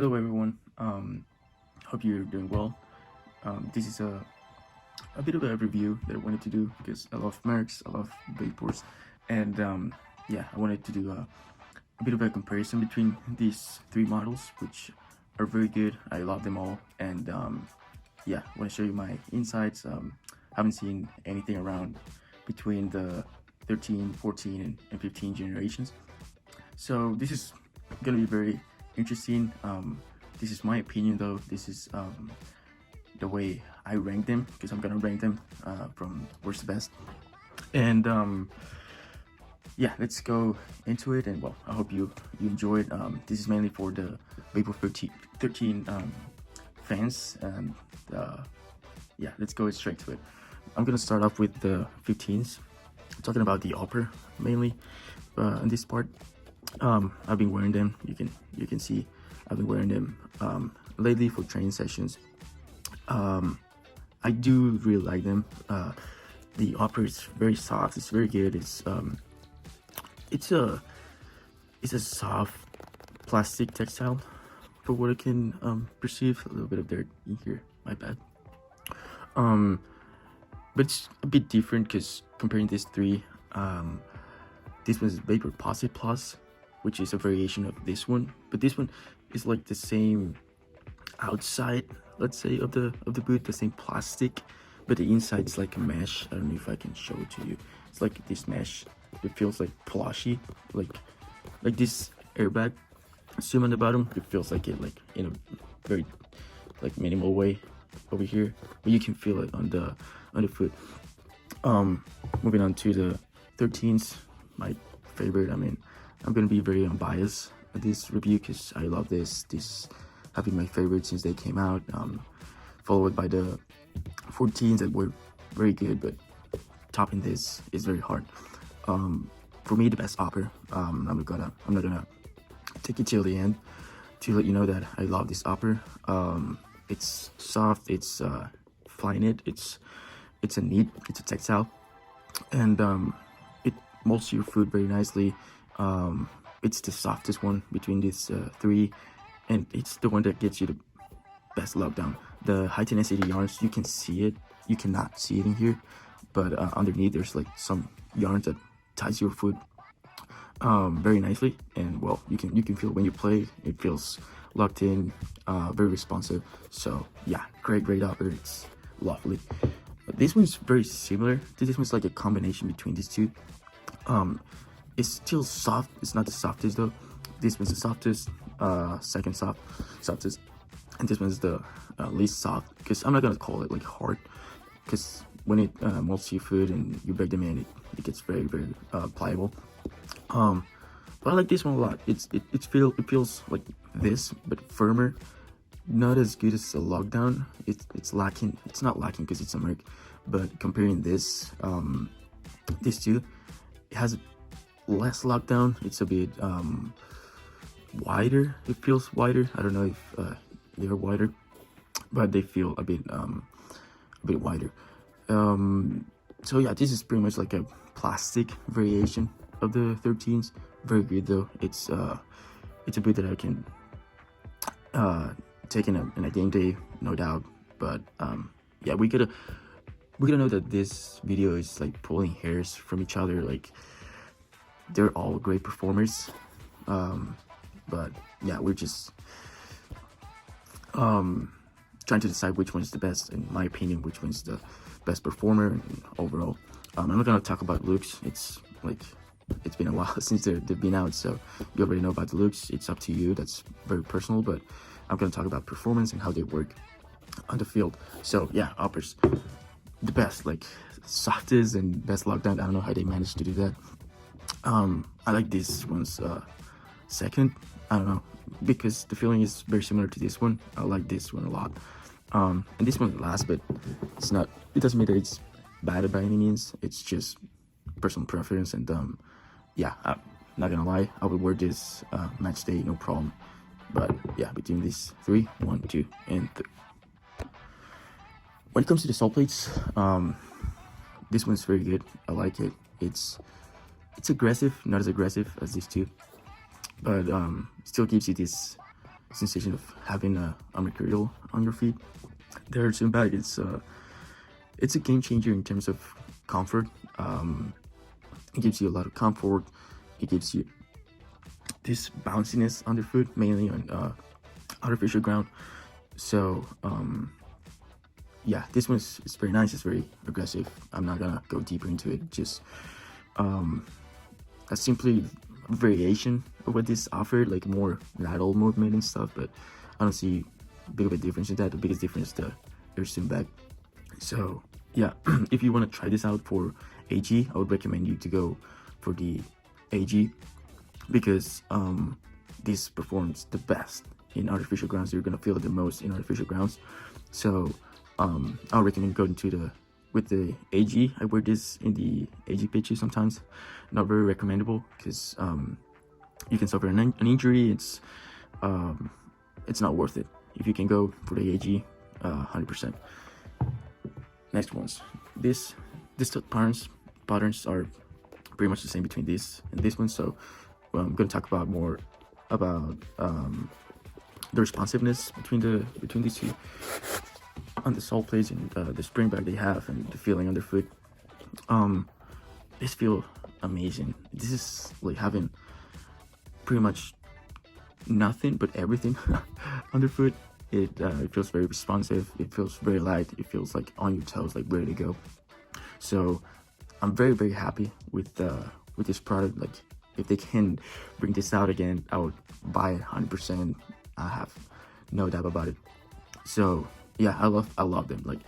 Hello everyone. Hope you're doing well. This is a bit of a review that I wanted to do because I love Mercs, I love Vapors, and yeah, I wanted to do a bit of a comparison between these three models, which are very good. I love them all, and yeah, I want to show you my insights. Haven't seen anything around between the 13, 14, and 15 generations, so this is gonna be very interesting. This is my opinion though. This is the way I rank them, because I'm gonna rank them from worst to best. And yeah, let's go into it. And well, I hope you enjoyed. This is mainly for the Vapor 13 fans. And yeah, let's go straight to it. I'm gonna start off with the 15s, talking about the upper mainly in this part. I've been wearing them. You can see I've been wearing them lately for training sessions. I do really like them. The upper is very soft. It's very good. It's a soft plastic textile for what I can perceive. A little bit of dirt in here. My bad. But it's a bit different because comparing these three, this one's Vapor Posit Plus, which is a variation of this one, but this one is like the same outside, let's say, of the boot, the same plastic, but the inside is like a mesh. I don't know if I can show it to you. It's like this mesh. It feels like plushy, like this airbag seam on the bottom. It feels like it, like in a very like minimal way over here, but you can feel it on the foot. Moving on to the 13s, my favorite. I mean, I'm gonna be very unbiased at this review because I love this have been my favorite since they came out, followed by the 14s that were very good, but topping this is very hard. For me, the best upper. I'm not gonna take it till the end to let you know that I love this upper. It's soft, it's Flyknit, it's a textile, and it molds your foot very nicely. It's the softest one between these three, and it's the one that gets you the best lockdown. The high tenacity yarns, you can see it. You cannot see it in here, but underneath there's like some yarns that ties your foot very nicely, and well, you can feel when you play. It feels locked in, very responsive. So yeah, great upper. It's lovely. This one's very similar to this one's, like a combination between these two. It's still soft. It's not the softest though. This one's the softest, second softest, and this one's the least soft, because I'm not gonna call it like hard, because when it molds your food and you break them in, it gets very pliable. But I like this one a lot. It feels like this, but firmer. Not as good as a lockdown. It's lacking. It's not lacking because it's a Merc, but comparing this these two, it has less lockdown. It's a bit wider. It feels wider. I don't know if they're wider, but they feel a bit wider. So yeah, this is pretty much like a plastic variation of the 13s. Very good though. It's a boot that I can take in a game day, no doubt. But yeah, we gotta know that this video is like pulling hairs from each other. Like, they're all great performers, but yeah, we're just trying to decide which one's the best. In my opinion, which one's the best performer and overall. I'm not gonna talk about looks. It's been a while since they've been out, so you already know about the looks. It's up to you. That's very personal, but I'm gonna talk about performance and how they work on the field. So yeah, uppers, the best, like softest and best lockdown. I don't know how they managed to do that. I like this one's second. I don't know, because the feeling is very similar to this one. I like this one a lot. And this one last, but it doesn't mean that it's bad by any means. It's just personal preference. And yeah, I'm not gonna lie, I would wear this match day, no problem. But yeah, between these three, 1, 2, and 3. When it comes to the sole plates, this one's very good. I like it. It's aggressive, not as aggressive as these two, but still gives you this sensation of having a Mercurial on your feet. The Airstream bag, it's a game changer in terms of comfort. It gives you a lot of comfort. It gives you this bounciness on the foot, mainly on artificial ground. So yeah, this one is very nice. It's very aggressive. I'm not gonna go deeper into it. Just a simply variation of what this offered, like more lateral movement and stuff. But I don't see big of a difference in that. The biggest difference is the Airstream bag. So yeah, if you want to try this out for AG, I would recommend you to go for the AG, because this performs the best in artificial grounds. You're gonna feel it the most in artificial grounds. So I'll recommend going to with the AG. I wear this in the AG pitches sometimes. Not very recommendable, because you can suffer an injury. It's not worth it. If you can go for the AG, 100%. Next ones, this patterns are pretty much the same between this and this one. So I'm going to talk about more about the responsiveness between these two on the sole plates and the spring bag they have, and the feeling on their foot. This feel amazing. This is like having pretty much nothing but everything underfoot. It feels very responsive. It feels very light. It feels like on your toes, like ready to go. So I'm very, very happy with this product. Like, if they can bring this out again, I would buy it 100%. I have no doubt about it. So yeah, I love them. Like,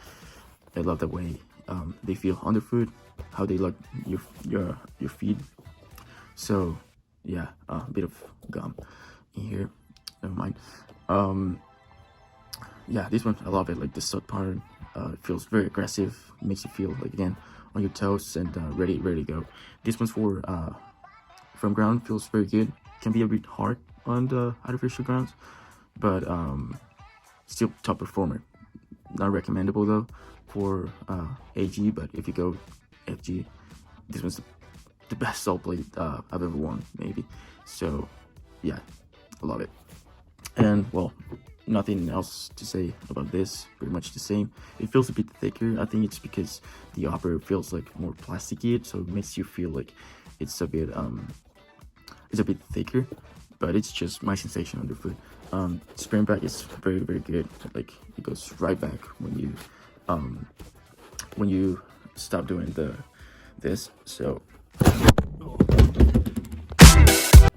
I love the way they feel underfoot, how they look your feet. So yeah, a bit of gum in here, never mind. Yeah, this one I love it. Like, the stud pattern, it feels very aggressive, makes you feel like, again, on your toes and ready to go. This one's for from ground, feels very good. Can be a bit hard on the artificial grounds, but still top performer. Not recommendable though for AG, but if you go FG, this one's the best sole plate I've ever worn, maybe. So yeah, I love it. And well, nothing else to say about this. Pretty much the same. It feels a bit thicker. I think it's because the upper feels like more plasticky, so it makes you feel like it's a bit thicker. But it's just my sensation on the foot. Spring back is very, very good. Like, it goes right back when you stop doing this. So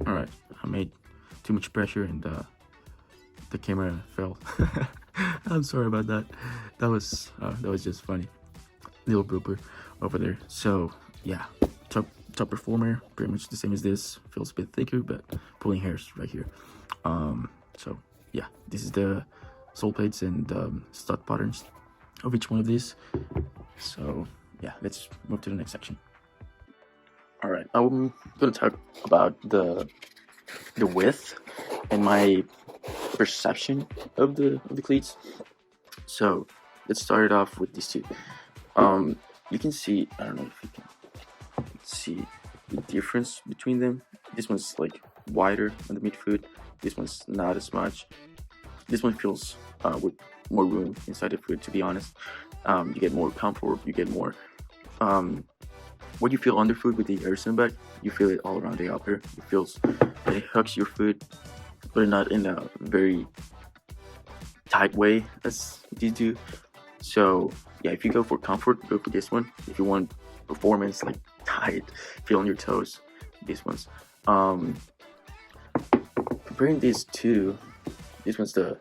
all right, I made too much pressure and the camera fell. I'm sorry about that. That was just funny. Little blooper over there. So yeah, top performer, pretty much the same as this. Feels a bit thicker, but pulling hairs right here. So yeah, this is the sole plates and stud patterns of each one of these. So yeah, let's move to the next section. All right, I'm gonna talk about the width and my perception of the cleats. So let's start it off with these two. You can see, I don't know if you can see the difference between them. This one's like wider on the midfoot. This one's not as much. This one feels with more room inside the foot, to be honest. You get more comfort. You get more what you feel underfoot with the Airstream bag. You feel it all around the upper. It feels, it hugs your foot, but not in a very tight way as these do. So yeah, if you go for comfort, go for this one. If you want performance, like tight, feel on your toes, this one's. Comparing these two, this one's I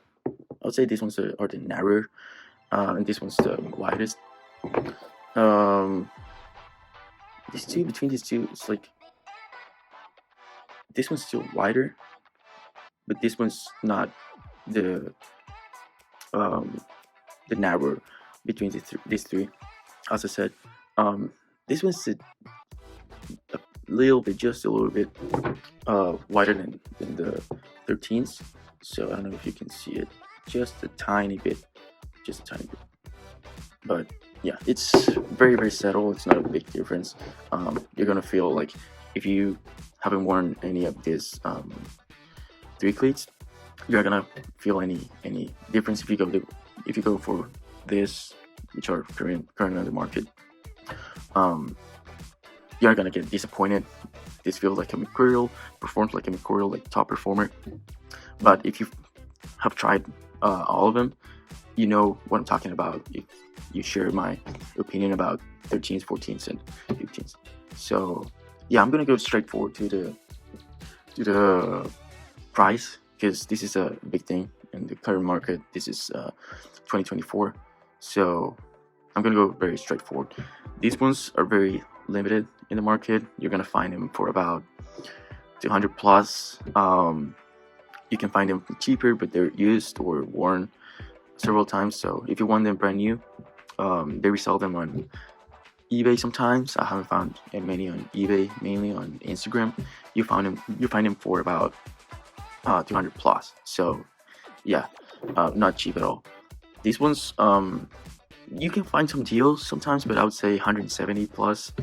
would say this one's are the narrower, and this one's the widest. Between these two, it's like this one's still wider, but this one's not the narrower between these three. As I said, this one's a little bit, just a little bit wider than the 13s. So I don't know if you can see it, just a tiny bit. But yeah, it's very, very subtle. It's not a big difference. You're gonna feel like, if you haven't worn any of these 3 cleats, you're gonna feel any difference if you go for this, which are current on the market. You're gonna get disappointed. This feels like a Mercurial, performs like a Mercurial, like top performer. But if you have tried all of them, you know what I'm talking about. If you share my opinion about 13s, 14s, and 15s. So yeah, I'm gonna go straight forward to the price, because this is a big thing in the current market. This is 2024, so I'm gonna go very straightforward. These ones are very limited in the market. You're gonna find them for about 200 plus. You can find them cheaper, but they're used or worn several times. So if you want them brand new, they resell them on eBay sometimes. I haven't found many on eBay, mainly on Instagram. You find them for about 200 plus. So yeah, not cheap at all. These ones, you can find some deals sometimes, but I would say 170 plus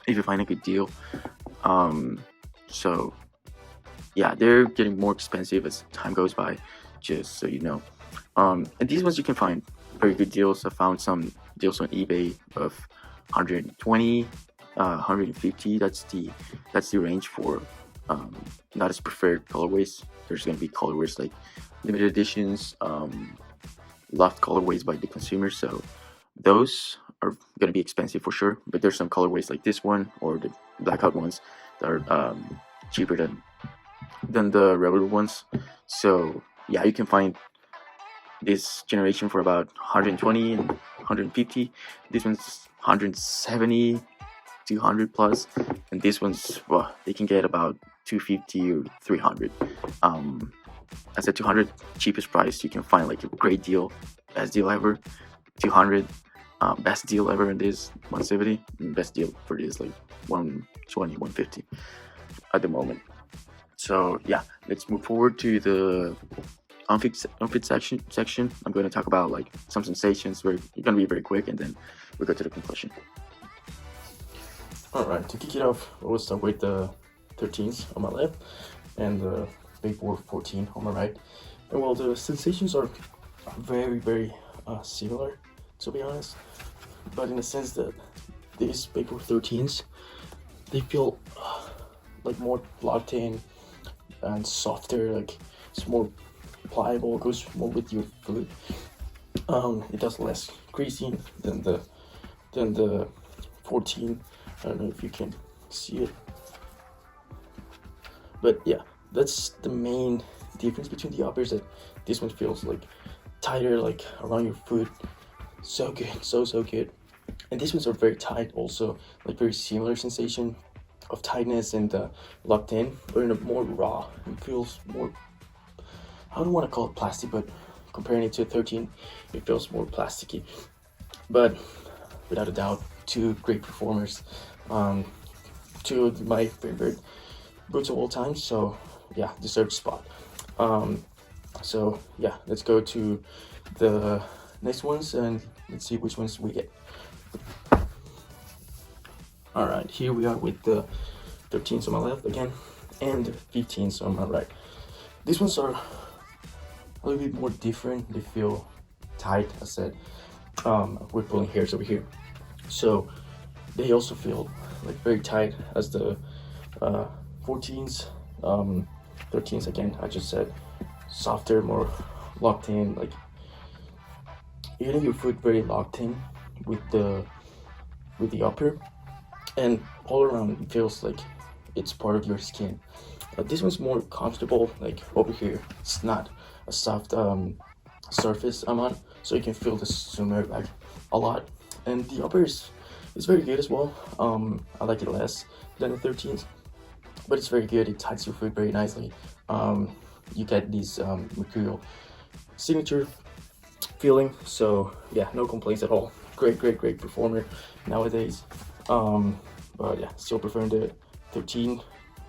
if you find a good deal. So yeah, they're getting more expensive as time goes by, just so you know. And these ones you can find very good deals. I found some deals on eBay of 120, 150. That's the range for not as preferred colorways. There's gonna be colorways like limited editions, loved colorways by the consumer. So those are gonna be expensive for sure. But there's some colorways like this one or the blackout ones that are cheaper than the regular ones. So yeah, you can find this generation for about 120 and 150. This one's 170, 200 plus, and this one's, well, they can get about 250 or 300. As a 200 cheapest price, you can find like a great deal, best deal ever. 200, best deal ever in this 170. Best deal for this like 120, 150 at the moment. So yeah, let's move forward to the unfit section. I'm going to talk about like some sensations. Where you're going to be very quick, and then we'll go to the conclusion. All right, to kick it off, we'll start with the 13s on my left and the Vapor 14 on my right. And well, the sensations are very similar, to be honest, but in the sense that these Vapor 13s, they feel like more locked in and softer, like it's more pliable, goes more with your foot. It does less greasing than the 14. I don't know if you can see it, but yeah, that's the main difference between the uppers. That this one feels like tighter, like around your foot. So good, so good. And these ones are very tight, also like very similar sensation of tightness and locked in, but in a more raw. It feels more, I don't want to call it plastic, but comparing it to 13, it feels more plasticky. But without a doubt, two great performers, two of my favorite boots of all time. So yeah, deserved spot. So yeah, let's go to the next ones and let's see which ones we get. All right, here we are with the 13s on my left again, and the 15s on my right. These ones are a little bit more different. They feel tight, as I said. We're pulling hairs over here, so they also feel like very tight as the 14s. 13s again, I just said softer, more locked in, like getting your foot very locked in with the upper, and all around it feels like it's part of your skin. This one's more comfortable, like over here. It's not a soft surface I'm on, so you can feel the summer like a lot. And the upper is very good as well. I like it less than the 13s, but it's very good. It ties your foot very nicely. You get this Mercurial signature feeling. So yeah, no complaints at all. Great performer nowadays. But yeah, still preferring the 13.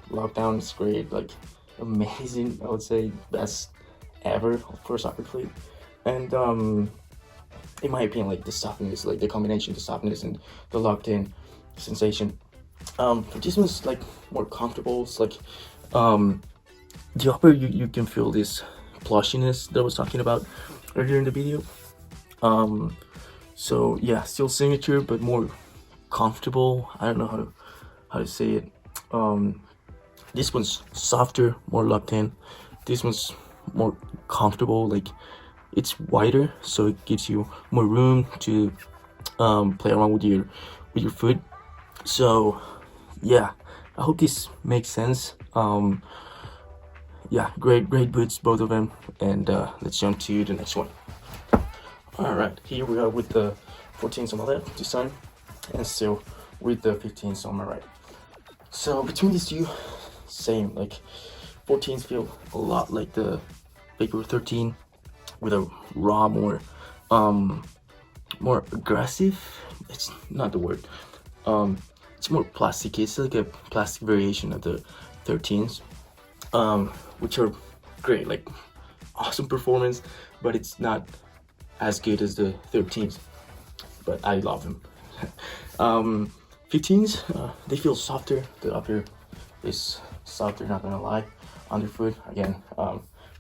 Lockdown is great, like amazing. I would say best ever for a soccer cleat. And in my opinion, like the softness, like the combination, the softness and the locked in sensation. This one's like more comfortable. It's like the upper, you can feel this plushiness that I was talking about earlier in the video. So yeah, still signature but more comfortable. I don't know how to say it. This one's softer, more locked in. This one's more comfortable, like it's wider, so it gives you more room to play around with your foot. So yeah, I hope this makes sense. Yeah, great boots, both of them. And let's jump to the next one. All right, here we are with the 14s on my left design, and still with the 15s on my right. So between these two, same, like 14s feel a lot like the Vapor 13 with a raw, more aggressive. It's not the word. It's more plastic. It's like a plastic variation of the 13s, which are great, like awesome performance, but it's not as good as the 13s. But I love them. 15s, they feel softer. The upper is softer, not gonna lie. Underfoot, again,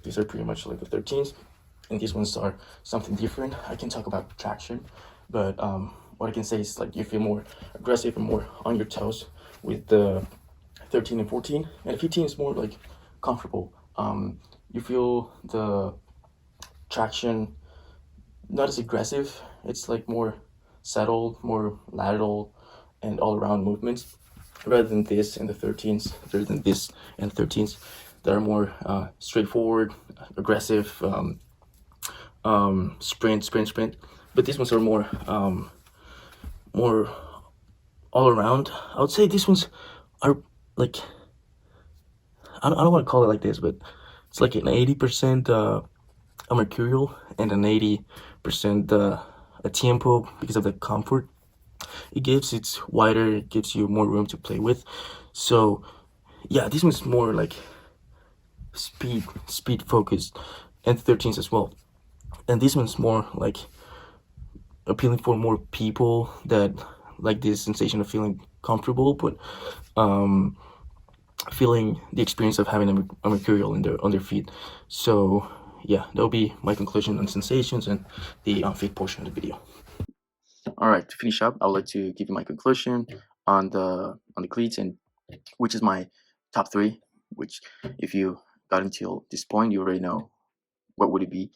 these are pretty much like the 13s, and these ones are something different. I can talk about traction, but what I can say is like you feel more aggressive and more on your toes with the 13 and 14, and 15 is more like comfortable. You feel the traction not as aggressive. It's like more settled, more lateral, and all-around movements, rather than this and the 13s. Rather than this and 13s, that are more straightforward, aggressive, sprint. But these ones are more all around. I would say these ones are like, I don't want to call it like this, but it's like an 80% a Mercurial and an 80% a Tiempo, because of the comfort it gives. It's wider, it gives you more room to play with. So yeah, this one's more like speed focused, and 13s as well. And this one's more like appealing for more people that like this sensation of feeling comfortable, but feeling the experience of having a Mercurial on their feet. So yeah, that'll be my conclusion on sensations and the fit portion of the video. All right, to finish up, I would like to give you my conclusion on the cleats, and which is my top three. Which, if you got until this point, you already know what would it be.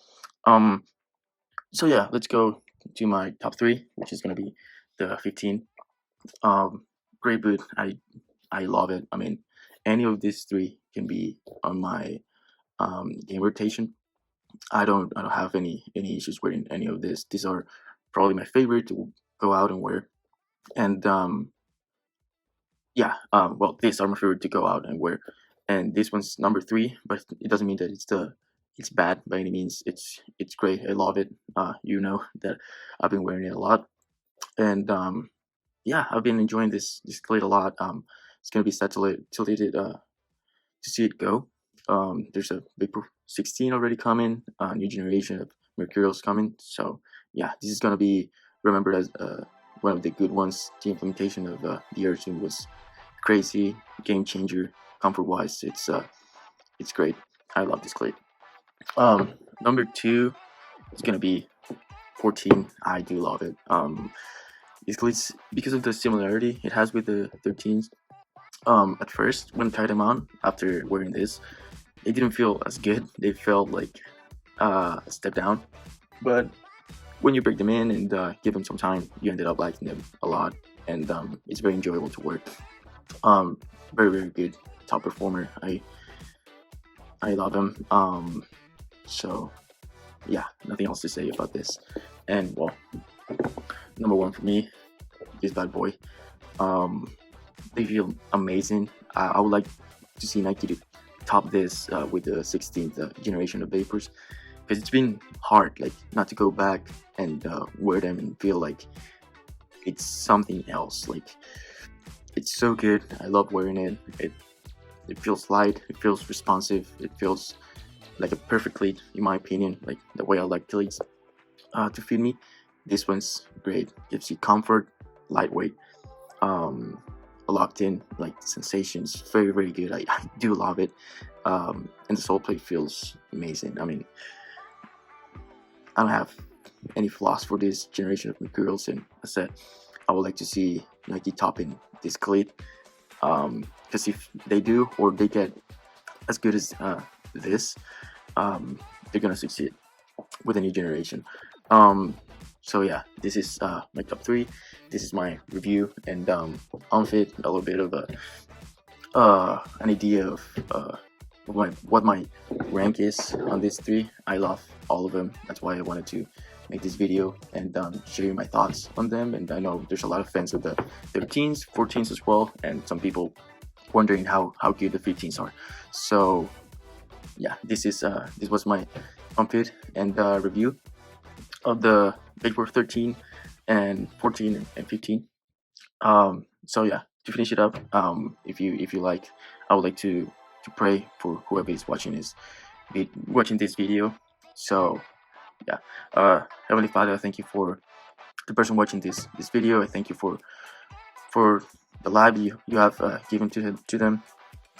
So yeah, let's go to my top three, which is gonna be the 15. Great boot. I love it. I mean, any of these three can be on my game rotation. I don't have any issues wearing any of this. These are probably my favorite to go out and wear. And yeah, well, these are my favorite to go out and wear. And this one's number three, but it doesn't mean that it's bad by any means. It's great. I love it. You know that I've been wearing it a lot, and yeah, I've been enjoying this cleat a lot. It's gonna be sad to see it go. There's a Vapor 16 already coming, new generation of Mercurials coming. So yeah, this is gonna be remembered as one of the good ones. The implementation of the Urchin was crazy, game changer, comfort wise. It's great. I love this clay. Number two is gonna be 14. I do love it. These cleats, because of the similarity it has with the 13s. At first, when I tried them on after wearing this, they didn't feel as good. They felt like a step down. But when you break them in and give them some time, you ended up liking them a lot, and it's very enjoyable to wear. Very good top performer. I love him. So yeah, nothing else to say about this. And well, number one for me, this bad boy. They feel amazing. I would like to see Nike to top this with the 16th generation of Vapors, because it's been hard, like, not to go back and wear them and feel like it's something else. Like, it's so good. I love wearing it. It feels light. It feels responsive. It feels like a perfect cleat, in my opinion. Like the way I like cleats to fit me. This one's great. Gives you comfort, lightweight, locked in, like sensations. Very good. I do love it. And the sole plate feels amazing. I mean, I don't have any flaws for this generation of Mercurials, and I said I would like to see Nike topping this clip. Because if they do, or they get as good as this, they're gonna succeed with a new generation. So yeah, this is my top 3. This is my review and fit a little bit of an idea of what my rank is on these 3. I love all of them. That's why I wanted to make this video and share you my thoughts on them. And I know there's a lot of fans of the 13s, 14s as well, and some people wondering how good the 15s are. So yeah, this was my unfit and review of the Vapor 13 and 14 and 15. So yeah, to finish it up, if you like, I would like to pray for whoever is watching this video. So yeah, Heavenly Father, I thank you for the person watching this video. I thank you for the life you have given to them.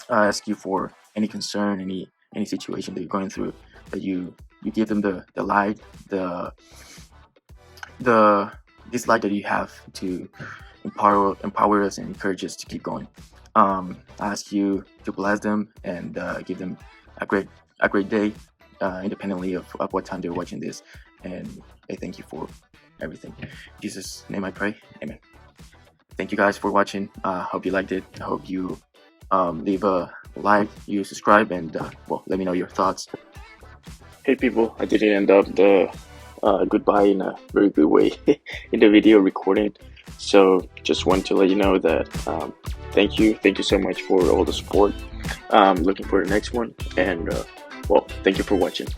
I ask you for any concern, any situation that you're going through, that you give them the light, this light that you have to empower us and encourage us to keep going. I ask you to bless them and give them a great day, independently of what time they're watching this. And I thank you for everything. In Jesus' name I pray, amen. Thank you guys for watching. Hope you liked it. I hope you leave a like, you subscribe, and well, let me know your thoughts. Hey people, I didn't end up the goodbye in a very good way in the video recording. So just want to let you know that thank you so much for all the support. Looking for the next one, and well, thank you for watching.